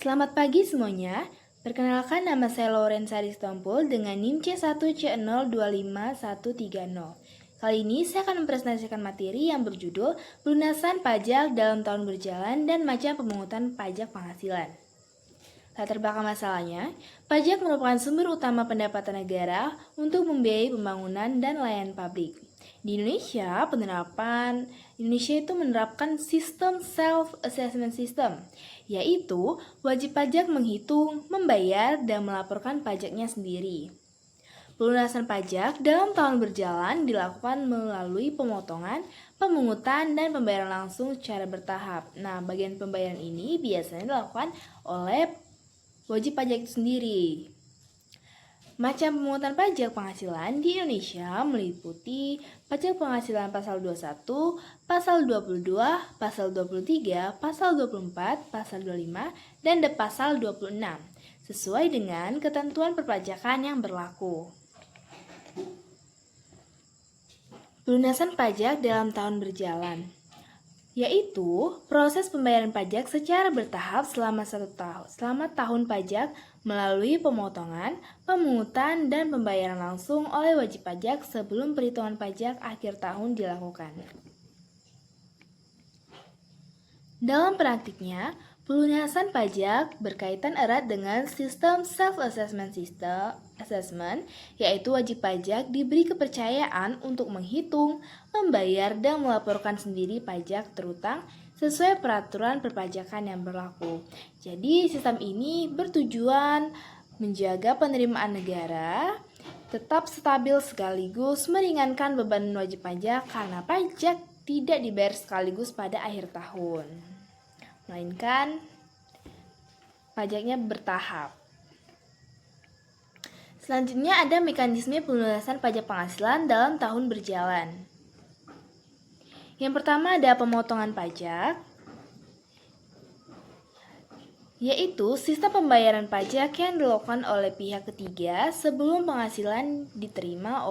Selamat pagi semuanya. Perkenalkan, nama saya Lorenza Aristompul dengan NIM C1C025130. Kali ini saya akan mempresentasikan materi yang berjudul Pelunasan Pajak dalam Tahun Berjalan dan Macam Pemungutan Pajak Penghasilan. Latar belakang masalahnya, pajak merupakan sumber utama pendapatan negara untuk membiayai pembangunan dan layanan publik. Di Indonesia itu menerapkan sistem self-assessment system, yaitu wajib pajak menghitung, membayar, dan melaporkan pajaknya sendiri. Pelunasan pajak dalam tahun berjalan dilakukan melalui pemotongan, pemungutan, dan pembayaran langsung secara bertahap. Nah, bagian pembayaran ini biasanya dilakukan oleh wajib pajak itu sendiri. Macam pemungutan pajak penghasilan di Indonesia meliputi pajak penghasilan pasal 21, pasal 22, pasal 23, pasal 24, pasal 25, dan pasal 26, sesuai dengan ketentuan perpajakan yang berlaku. Pelunasan pajak dalam tahun berjalan, yaitu proses pembayaran pajak secara bertahap selama tahun pajak melalui pemotongan, pemungutan, dan pembayaran langsung oleh wajib pajak sebelum perhitungan pajak akhir tahun dilakukan. Dalam praktiknya, pelunasan pajak berkaitan erat dengan sistem self-assessment yaitu wajib pajak diberi kepercayaan untuk menghitung, membayar, dan melaporkan sendiri pajak terutang sesuai peraturan perpajakan yang berlaku. Jadi, sistem ini bertujuan menjaga penerimaan negara tetap stabil sekaligus meringankan beban wajib pajak karena pajak tidak dibayar sekaligus pada akhir tahun, melainkan pajaknya bertahap. Selanjutnya ada mekanisme pelunasan pajak penghasilan dalam tahun berjalan. Yang pertama ada pemotongan pajak, yaitu sistem pembayaran pajak yang dilakukan oleh pihak ketiga sebelum penghasilan diterima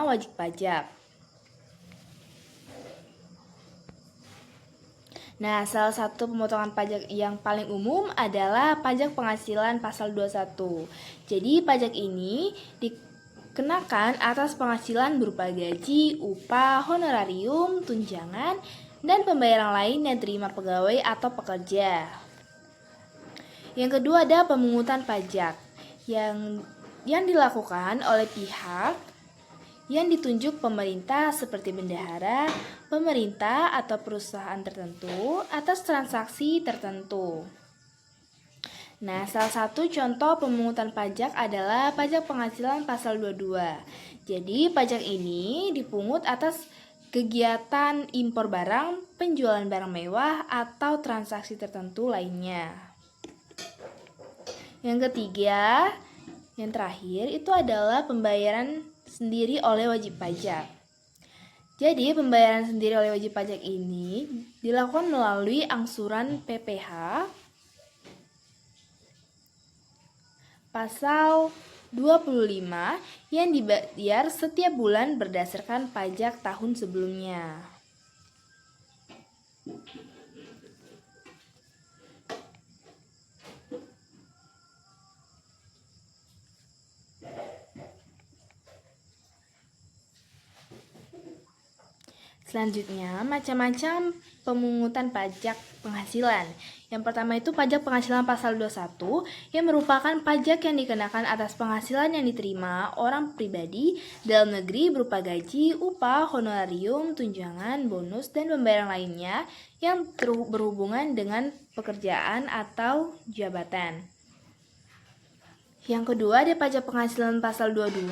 wajib pajak. Nah, salah satu pemotongan pajak yang paling umum adalah pajak penghasilan pasal 21. Jadi, pajak ini dikenakan atas penghasilan berupa gaji, upah, honorarium, tunjangan, dan pembayaran lain yang diterima pegawai atau pekerja. Yang kedua ada pemungutan pajak yang dilakukan oleh pihak yang ditunjuk pemerintah seperti bendahara, pemerintah atau perusahaan tertentu atas transaksi tertentu. Nah, salah satu contoh pemungutan pajak adalah pajak penghasilan pasal 22. Jadi, pajak ini dipungut atas kegiatan impor barang, penjualan barang mewah, atau transaksi tertentu lainnya. Yang ketiga, yang terakhir itu adalah pembayaran sendiri oleh wajib pajak. Jadi, pembayaran sendiri oleh wajib pajak ini dilakukan melalui angsuran PPh pasal 25 yang dibayar setiap bulan berdasarkan pajak tahun sebelumnya. Selanjutnya, macam-macam pemungutan pajak penghasilan. Yang pertama itu pajak penghasilan pasal 21 yang merupakan pajak yang dikenakan atas penghasilan yang diterima orang pribadi dalam negeri berupa gaji, upah, honorarium, tunjangan, bonus, dan pembayaran lainnya yang berhubungan dengan pekerjaan atau jabatan. Yang kedua ada pajak penghasilan pasal 22,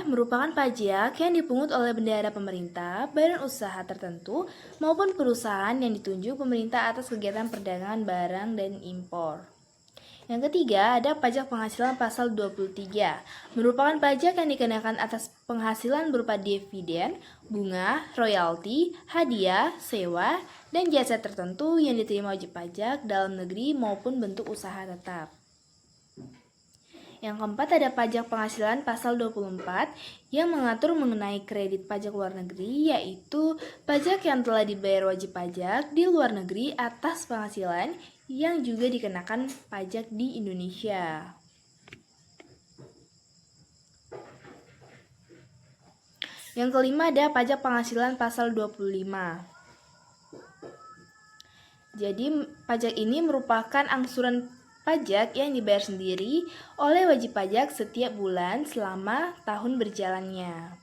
merupakan pajak yang dipungut oleh bendahara pemerintah, badan usaha tertentu, maupun perusahaan yang ditunjuk pemerintah atas kegiatan perdagangan barang dan impor. Yang ketiga ada pajak penghasilan pasal 23, merupakan pajak yang dikenakan atas penghasilan berupa dividen, bunga, royalti, hadiah, sewa, dan jasa tertentu yang diterima wajib pajak dalam negeri maupun bentuk usaha tetap. Yang keempat ada pajak penghasilan pasal 24 yang mengatur mengenai kredit pajak luar negeri, yaitu pajak yang telah dibayar wajib pajak di luar negeri atas penghasilan yang juga dikenakan pajak di Indonesia. Yang kelima ada pajak penghasilan pasal 25. Jadi pajak ini merupakan angsuran pajak yang dibayar sendiri oleh wajib pajak setiap bulan selama tahun berjalannya.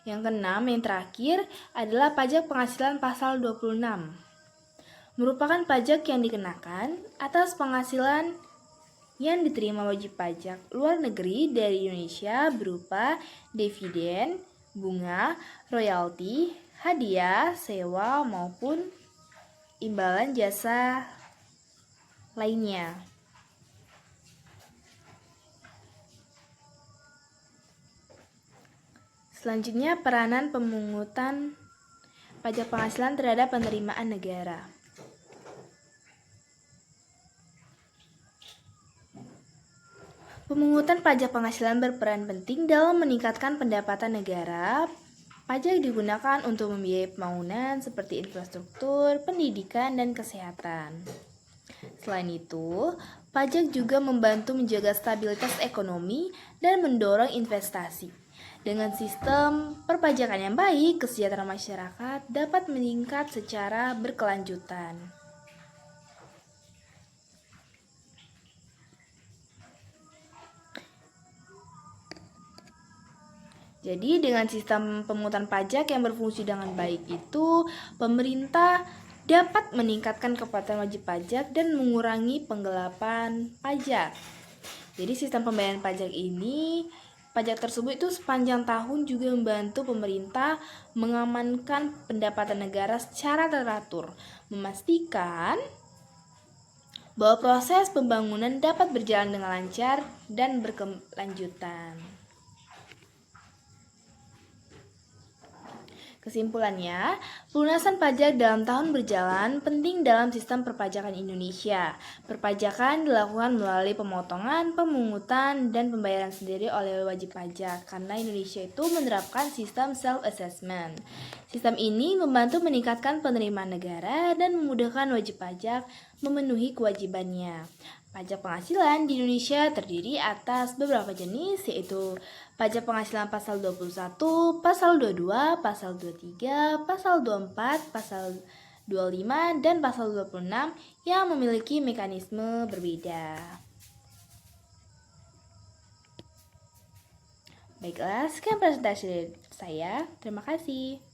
Yang keenam, yang terakhir adalah pajak penghasilan pasal 26. Merupakan pajak yang dikenakan atas penghasilan yang diterima wajib pajak luar negeri dari Indonesia berupa dividen, bunga, royalti, hadiah, sewa, maupun imbalan jasa lainnya. Selanjutnya, peranan pemungutan pajak penghasilan terhadap penerimaan negara. Pemungutan pajak penghasilan berperan penting dalam meningkatkan pendapatan negara. Pajak digunakan untuk membiayai pembangunan seperti infrastruktur, pendidikan, dan kesehatan. Selain itu, pajak juga membantu menjaga stabilitas ekonomi dan mendorong investasi. Dengan sistem perpajakan yang baik, kesejahteraan masyarakat dapat meningkat secara berkelanjutan. Jadi dengan sistem pemungutan pajak yang berfungsi dengan baik itu, pemerintah dapat meningkatkan kepatuhan wajib pajak dan mengurangi penggelapan pajak. Jadi sistem pembayaran pajak tersebut itu sepanjang tahun juga membantu pemerintah mengamankan pendapatan negara secara teratur, memastikan bahwa proses pembangunan dapat berjalan dengan lancar dan berkelanjutan. Kesimpulannya, pelunasan pajak dalam tahun berjalan penting dalam sistem perpajakan Indonesia. Perpajakan dilakukan melalui pemotongan, pemungutan, dan pembayaran sendiri oleh wajib pajak karena Indonesia itu menerapkan sistem self-assessment. Sistem ini membantu meningkatkan penerimaan negara dan memudahkan wajib pajak memenuhi kewajibannya. Pajak penghasilan di Indonesia terdiri atas beberapa jenis, yaitu pajak penghasilan pasal 21, pasal 22, pasal 23, pasal 24, pasal 25, dan pasal 26 yang memiliki mekanisme berbeda. Baiklah, sekian presentasi dari saya. Terima kasih.